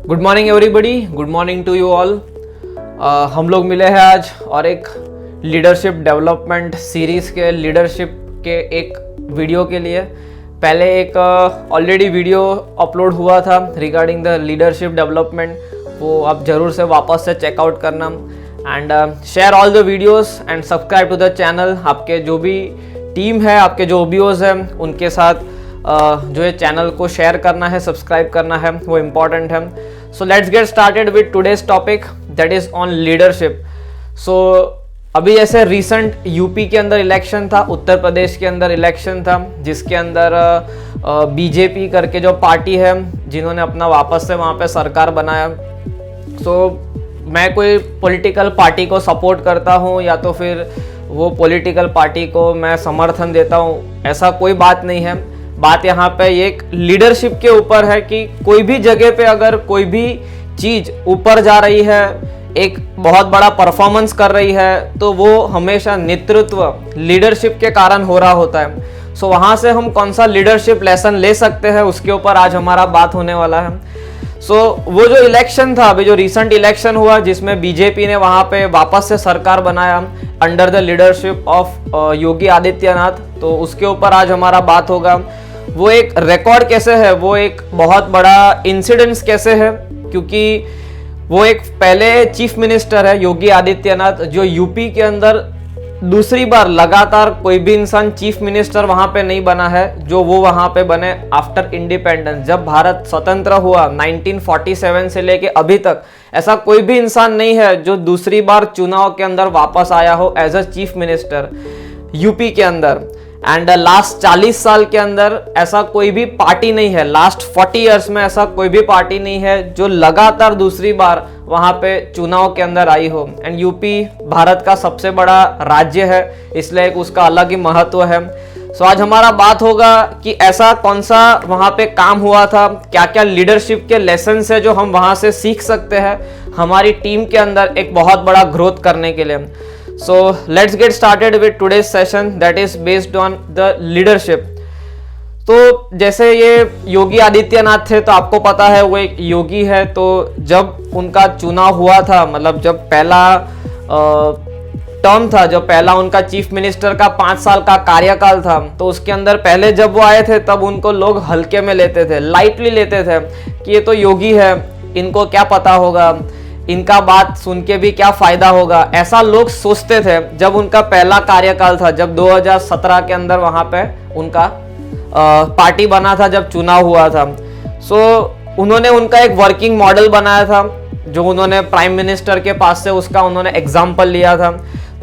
Good morning everybody, good morning to you all. हम लोग मिले हैं आज और एक लीडरशिप डेवलपमेंट सीरीज़ के लीडरशिप के एक वीडियो के लिए। पहले एक ऑलरेडी वीडियो अपलोड हुआ था रिगार्डिंग द लीडरशिप डेवलपमेंट, वो आप ज़रूर से वापस से चेकआउट करना and share all the videos and subscribe to the channel. आपके जो भी टीम है, आपके जो ओबीओज हैं, उनके साथ जो है चैनल को शेयर करना है, सब्सक्राइब करना है, वो इम्पॉर्टेंट है। So let's get started with today's topic that is on leadership. So अभी जैसे रिसेंट यूपी के अंदर इलेक्शन था, उत्तर प्रदेश के अंदर इलेक्शन था, जिसके अंदर बीजेपी करके जो पार्टी है जिन्होंने अपना वापस से वहाँ पे सरकार बनाया। सो मैं कोई पॉलिटिकल पार्टी को सपोर्ट करता हूँ या तो फिर वो पॉलिटिकल पार्टी को मैं समर्थन देता हूँ, ऐसा कोई बात नहीं है। बात यहाँ पे एक लीडरशिप के ऊपर है कि कोई भी जगह पे अगर कोई भी चीज़ ऊपर जा रही है, एक बहुत बड़ा परफॉर्मेंस कर रही है, तो वो हमेशा नेतृत्व लीडरशिप के कारण हो रहा होता है। सो वहाँ से हम कौन सा लीडरशिप लेसन ले सकते हैं, उसके ऊपर आज हमारा बात होने वाला है। सो वो जो इलेक्शन था, अभी जो रिसेंट इलेक्शन हुआ जिसमें बीजेपी ने वहाँ पे वापस से सरकार बनाया under the leadership of Yogi Adityanath, तो उसके ऊपर आज हमारा बात होगा। वो एक रिकॉर्ड कैसे है, वो एक बहुत बड़ा इंसिडेंस कैसे है, क्योंकि वो एक पहले चीफ मिनिस्टर है योगी आदित्यनाथ, जो यूपी के अंदर दूसरी बार लगातार कोई भी इंसान चीफ मिनिस्टर वहां पे नहीं बना है जो वो वहां पे बने आफ्टर इंडिपेंडेंस। जब भारत स्वतंत्र हुआ 1947 से लेके अभी तक ऐसा कोई भी इंसान नहीं है जो दूसरी बार चुनाव के अंदर वापस आया हो as a chief minister UP के अंदर। एंड लास्ट 40 साल के अंदर ऐसा कोई भी पार्टी नहीं है, लास्ट 40 इयर्स में ऐसा कोई भी पार्टी नहीं है जो लगातार दूसरी बार वहां पे चुनाव के अंदर आई हो। एंड यूपी भारत का सबसे बड़ा राज्य है, इसलिए एक उसका अलग ही महत्व है। सो आज हमारा बात होगा कि ऐसा कौन सा वहां पे काम हुआ था, क्या क्या लीडरशिप के लेसन है जो हम वहां से सीख सकते हैं हमारी टीम के अंदर एक बहुत बड़ा ग्रोथ करने के लिए। So let's get started with today's session that is based on the leadership। तो जैसे ये योगी आदित्यनाथ थे, तो आपको पता है वो एक योगी है। तो जब उनका चुनाव हुआ था, मतलब जब पहला टर्म था, जब पहला उनका चीफ मिनिस्टर का 5 साल का कार्यकाल था, तो उसके अंदर पहले जब वो आए थे तब उनको लोग हल्के में लेते थे, लाइटली लेते थे कि ये तो योगी है, इनको क्या पता होगा, इनका बात सुन के भी क्या फायदा होगा, ऐसा लोग सोचते थे जब उनका पहला कार्यकाल था, जब 2017 के अंदर वहां पे उनका पार्टी बना था, जब चुनाव हुआ था। सो उन्होंने उनका एक वर्किंग मॉडल बनाया था जो उन्होंने प्राइम मिनिस्टर के पास से उसका उन्होंने एग्जाम्पल लिया था।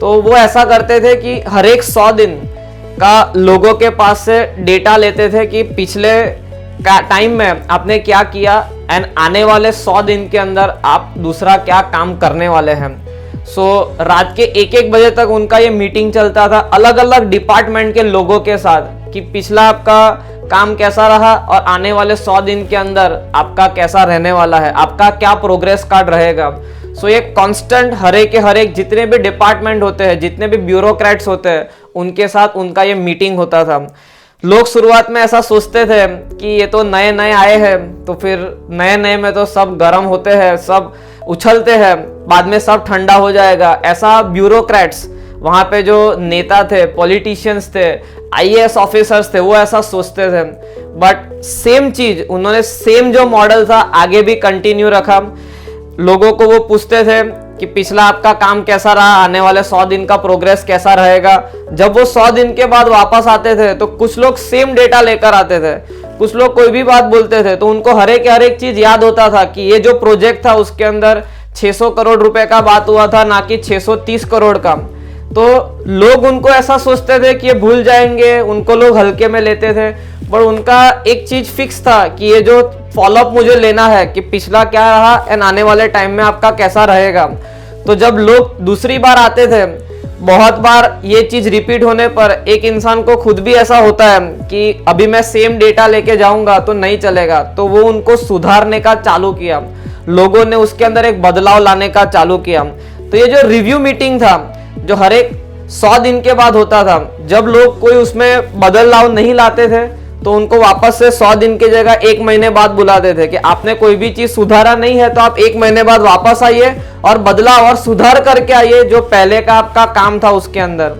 तो वो ऐसा करते थे कि हर एक 100 दिन का लोगों के पास से डेटा लेते थे कि पिछले टाइम में आपने क्या किया एंड आने वाले 100 दिन के अंदर आप दूसरा क्या काम करने वाले हैं। सो रात के 1-1 बजे तक उनका ये मीटिंग चलता था अलग अलग डिपार्टमेंट के लोगों के साथ कि पिछला आपका काम कैसा रहा और आने वाले 100 दिन के अंदर आपका कैसा रहने वाला है, आपका क्या प्रोग्रेस कार्ड रहेगा। सो ये कांस्टेंट हर एक जितने भी डिपार्टमेंट होते हैं, जितने भी ब्यूरोक्रेट्स होते हैं, उनके साथ उनका ये मीटिंग होता था। लोग शुरुआत में ऐसा सोचते थे कि ये तो नए नए आए हैं, तो फिर नए नए में तो सब गर्म होते हैं, सब उछलते हैं, बाद में सब ठंडा हो जाएगा, ऐसा ब्यूरोक्रेट्स वहाँ पे जो नेता थे, पॉलिटिशियंस थे, आईएएस ऑफिसर्स थे, वो ऐसा सोचते थे। बट सेम चीज उन्होंने, सेम जो मॉडल था आगे भी कंटिन्यू रखा। लोगों को वो पूछते थे कि पिछला आपका काम कैसा रहा, आने वाले 100 दिन का प्रोग्रेस कैसा रहेगा। जब वो 100 दिन के बाद वापस आते थे तो कुछ लोग सेम डेटा लेकर आते थे, कुछ लोग कोई भी बात बोलते थे, तो उनको हर एक चीज याद होता था कि ये जो प्रोजेक्ट था उसके अंदर 600 करोड़ रुपए का बात हुआ था, ना कि 630 करोड़ का। तो लोग उनको ऐसा सोचते थे कि ये भूल जाएंगे, उनको लोग हल्के में लेते थे। पर उनका एक चीज फिक्स था कि ये जो फॉलोअप मुझे लेना है कि पिछला क्या रहा एंड आने वाले टाइम में आपका कैसा रहेगा। तो जब लोग दूसरी बार आते थे, बहुत बार ये चीज रिपीट होने पर एक इंसान को खुद भी ऐसा होता है कि अभी मैं सेम डेटा लेके जाऊंगा तो नहीं चलेगा, तो वो उनको सुधारने का चालू किया, लोगों ने उसके अंदर एक बदलाव लाने का चालू किया। तो ये जो रिव्यू मीटिंग था जो हर एक 100 दिन के बाद होता था, जब लोग कोई उसमें बदलाव नहीं लाते थे तो उनको वापस से 100 दिन की जगह 1 महीने बाद बुलाते थे कि आपने कोई भी चीज सुधारा नहीं है तो आप 1 महीने बाद वापस आइए और बदलाव और सुधार करके आइए जो पहले का आपका काम था उसके अंदर।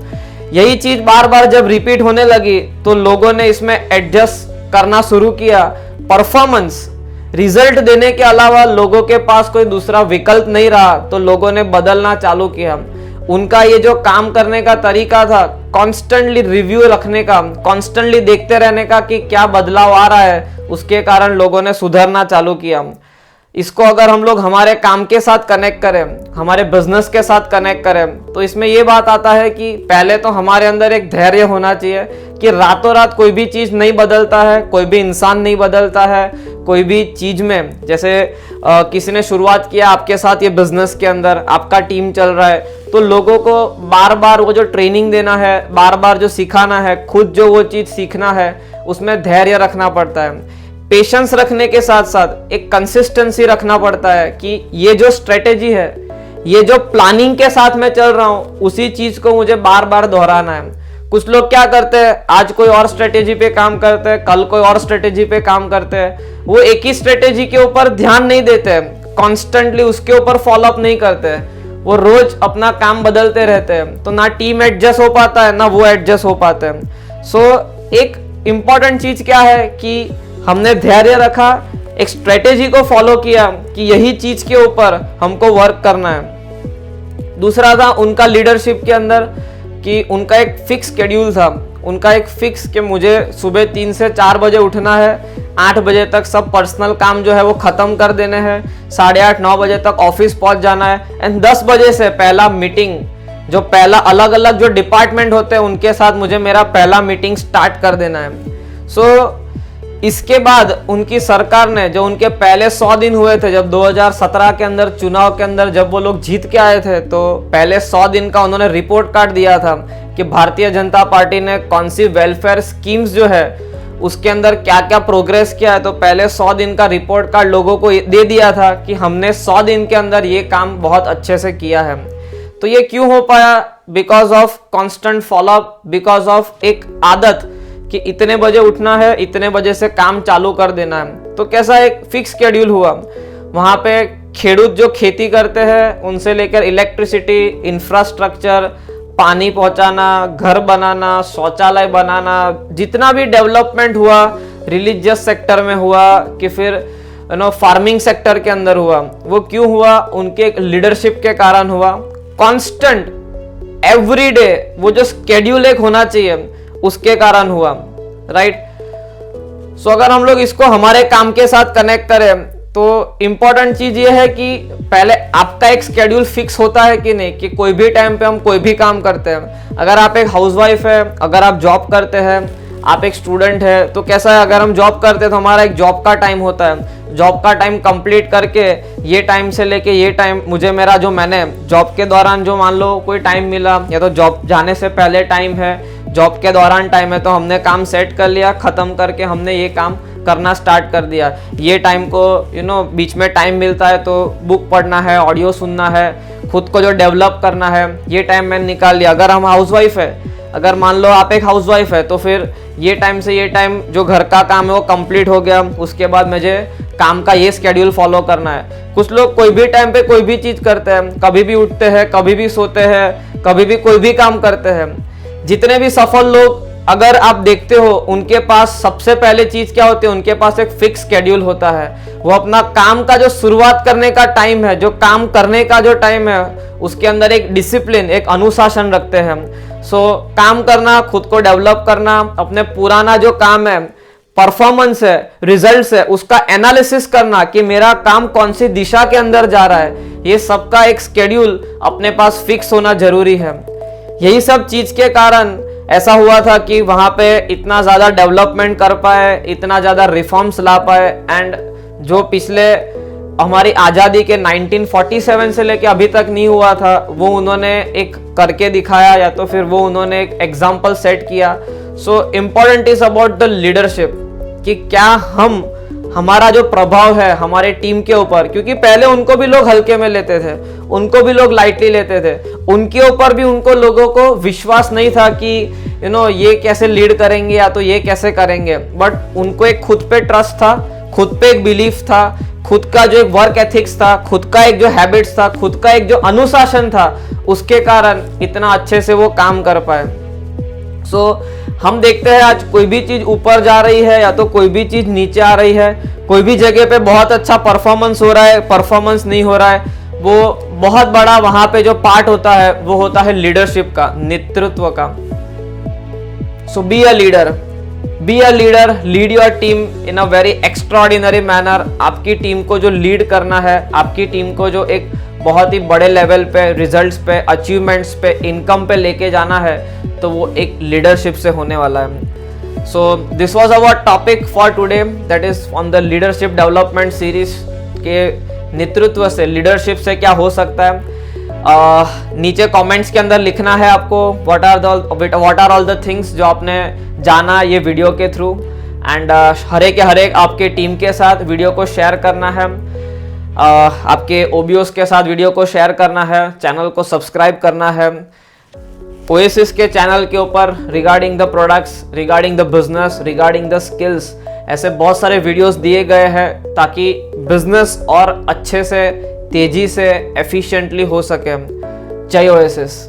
यही चीज बार बार जब रिपीट होने लगी तो लोगों ने इसमें एडजस्ट करना शुरू किया। परफॉर्मेंस रिजल्ट देने के अलावा लोगों के पास कोई दूसरा विकल्प नहीं रहा, तो लोगों ने बदलना चालू किया। उनका ये जो काम करने का तरीका था, कॉन्स्टेंटली रिव्यू रखने का, कॉन्स्टेंटली देखते रहने का कि क्या बदलाव आ रहा है, उसके कारण लोगों ने सुधरना चालू किया। इसको अगर हम लोग हमारे काम के साथ कनेक्ट करें, हमारे बिजनेस के साथ कनेक्ट करें, तो इसमें यह बात आता है कि पहले तो हमारे अंदर एक धैर्य होना चाहिए कि रातों रात कोई भी चीज नहीं बदलता है, कोई भी इंसान नहीं बदलता है, कोई भी चीज में। जैसे किसी ने शुरुआत किया आपके साथ ये बिजनेस के अंदर, आपका टीम चल रहा है, तो लोगों को बार बार वो जो ट्रेनिंग देना है, बार बार जो सिखाना है, खुद जो वो चीज सीखना है, उसमें धैर्य रखना पड़ता है। पेशेंस रखने के साथ साथ एक कंसिस्टेंसी रखना पड़ता है कि ये जो स्ट्रेटेजी है, ये जो प्लानिंग के साथ मैं चल रहा हूं, उसी चीज को मुझे बार बार दोहराना है। कुछ लोग क्या करते हैं, आज कोई और स्ट्रेटेजी पे काम करते हैं, कल कोई और स्ट्रेटेजी पे काम करते हैं, वो एक ही स्ट्रेटेजी के ऊपर ध्यान नहीं देते, कॉन्स्टेंटली उसके ऊपर फॉलोअप नहीं करते, वो रोज अपना काम बदलते रहते हैं, तो ना टीम एडजस्ट हो पाता है, ना वो एडजस्ट हो पाते हैं। सो एक इंपॉर्टेंट चीज क्या है कि हमने धैर्य रखा, एक स्ट्रेटेजी को फॉलो किया कि यही चीज के ऊपर हमको वर्क करना है। दूसरा था उनका लीडरशिप के अंदर कि उनका एक फिक्स शेड्यूल था, उनका एक फिक्स कि मुझे सुबह 3 से 4 बजे उठना है, 8 बजे तक सब पर्सनल काम जो है वो खत्म कर देने हैं, 8:30 9 बजे तक ऑफिस पहुंच जाना है, एंड 10 बजे से पहला मीटिंग, जो पहला अलग अलग जो डिपार्टमेंट होते हैं उनके साथ मुझे मेरा पहला मीटिंग स्टार्ट कर देना है। सो इसके बाद उनकी सरकार ने, जो उनके पहले 100 दिन हुए थे, जब 2017 के अंदर चुनाव के अंदर जब वो लोग जीत के आए थे, तो पहले 100 दिन का उन्होंने रिपोर्ट कार्ड दिया था कि भारतीय जनता पार्टी ने कौन सी वेलफेयर स्कीम्स जो है उसके अंदर क्या क्या प्रोग्रेस किया है। तो पहले 100 दिन का रिपोर्ट कार्ड लोगों को दे दिया था कि हमने 100 दिन के अंदर ये काम बहुत अच्छे से किया है। तो ये क्यों हो पाया? Because of constant follow up, because of एक आदत कि इतने बजे उठना है, इतने बजे से काम चालू कर देना है। तो कैसा एक फिक्स शेड्यूल हुआ। वहां पे खेडूत जो खेती करते हैं उनसे लेकर इलेक्ट्रिसिटी, इंफ्रास्ट्रक्चर, पानी पहुंचाना, घर बनाना, शौचालय बनाना, जितना भी डेवलपमेंट हुआ, रिलीजियस सेक्टर में हुआ कि फिर फार्मिंग सेक्टर के अंदर हुआ, वो क्यों हुआ? उनके लीडरशिप के कारण हुआ। कांस्टेंट एवरीडे वो जो शेड्यूल एक होना चाहिए उसके कारण हुआ, राइट। सो अगर हम लोग इसको हमारे काम के साथ कनेक्ट करें तो इंपॉर्टेंट चीज ये है कि पहले आपका एक शेड्यूल फिक्स होता है कि नहीं, कि कोई भी टाइम पे हम कोई भी काम करते हैं। अगर आप एक हाउसवाइफ है, अगर आप जॉब करते हैं, आप एक स्टूडेंट है, तो कैसा है, अगर हम जॉब करते हैं तो हमारा एक जॉब का टाइम होता है, जॉब का टाइम कंप्लीट करके ये टाइम से लेके ये टाइम मुझे मेरा जो मैंने जॉब के दौरान जो मान लो कोई टाइम मिला, या तो जॉब जाने से पहले टाइम है, जॉब के दौरान टाइम है, तो हमने काम सेट कर लिया, खत्म करके हमने ये काम करना स्टार्ट कर दिया। ये टाइम को बीच में टाइम मिलता है तो बुक पढ़ना है, ऑडियो सुनना है, खुद को जो डेवलप करना है, ये टाइम मैंने निकाल लिया। अगर हम हाउसवाइफ है, अगर मान लो आप एक हाउसवाइफ है, तो फिर ये टाइम से ये टाइम जो घर का काम है वो कंप्लीट हो गया, उसके बाद मुझे काम का ये स्केड्यूल फॉलो करना है। कुछ लोग कोई भी टाइम पे कोई भी चीज करते हैं, कभी भी उठते हैं, कभी भी सोते हैं, कभी भी कोई भी काम करते हैं। जितने भी सफल लोग अगर आप देखते हो, उनके पास सबसे पहले चीज क्या होती है, उनके पास एक फिक्स शेड्यूल होता है। वो अपना काम का जो शुरुआत करने का टाइम है, जो काम करने का जो टाइम है, उसके अंदर एक डिसिप्लिन, एक अनुशासन रखते हैं। सो काम करना, खुद को डेवलप करना, अपने पुराना जो काम है, परफॉर्मेंस है, रिजल्ट्स है, उसका एनालिसिस करना कि मेरा काम कौन सी दिशा के अंदर जा रहा है, ये सबका एक शेड्यूल अपने पास फिक्स होना जरूरी है। यही सब चीज के कारण ऐसा हुआ था कि वहां पे इतना ज्यादा डेवलपमेंट कर पाए, इतना ज्यादा रिफॉर्म्स ला पाए, एंड जो पिछले हमारी आजादी के 1947 से लेके अभी तक नहीं हुआ था, वो उन्होंने एक करके दिखाया, या तो फिर वो उन्होंने एक एग्जाम्पल सेट किया। So important is about the leadership, कि क्या हम हमारा जो प्रभाव है हमारे टीम के ऊपर, क्योंकि पहले उनको भी लोग हल्के में लेते थे, उनको भी लोग लाइटली लेते थे, उनके ऊपर भी उनको लोगों को विश्वास नहीं था कि ये कैसे लीड करेंगे या तो ये कैसे करेंगे। बट उनको एक खुद पे ट्रस्ट था, खुद पे एक बिलीफ था, खुद का जो एक वर्क एथिक्स था, खुद का एक जो हैबिट्स था, खुद का एक जो अनुशासन था, उसके कारण इतना अच्छे से वो काम कर पाए। सो हम देखते हैं आज कोई भी चीज ऊपर जा रही है या तो कोई भी चीज नीचे आ रही है, कोई भी जगह पे बहुत अच्छा परफॉर्मेंस हो रहा है, परफॉर्मेंस नहीं हो रहा है, वो बहुत बड़ा वहां पे जो पार्ट होता है वो होता है लीडरशिप का, नेतृत्व का। So be a leader, lead your team in a very extraordinary manner. आपकी टीम को जो लीड करना है, आपकी टीम को जो एक बहुत ही बड़े लेवल पे, रिजल्ट्स पे, अचीवमेंट्स पे, इनकम पे लेके जाना है, तो वो एक लीडरशिप से होने वाला है। So this was our topic for today, that is on the leadership development series के नेतृत्व से, लीडरशिप से क्या हो सकता है। नीचे कमेंट्स के अंदर लिखना है आपको what are all the things जो आपने जाना ये वीडियो के थ्रू, एंड हर एक आपके टीम के साथ वीडियो को शेयर करना है, आपके ओबीओस के साथ वीडियो को शेयर करना है, चैनल को सब्सक्राइब करना है। ओएसिस के चैनल के ऊपर regarding the products, regarding the business, regarding the skills, ऐसे बहुत सारे वीडियोस दिए गए हैं ताकि बिजनेस और अच्छे से, तेजी से, एफिशिएंटली हो सके। जय ओएसिस।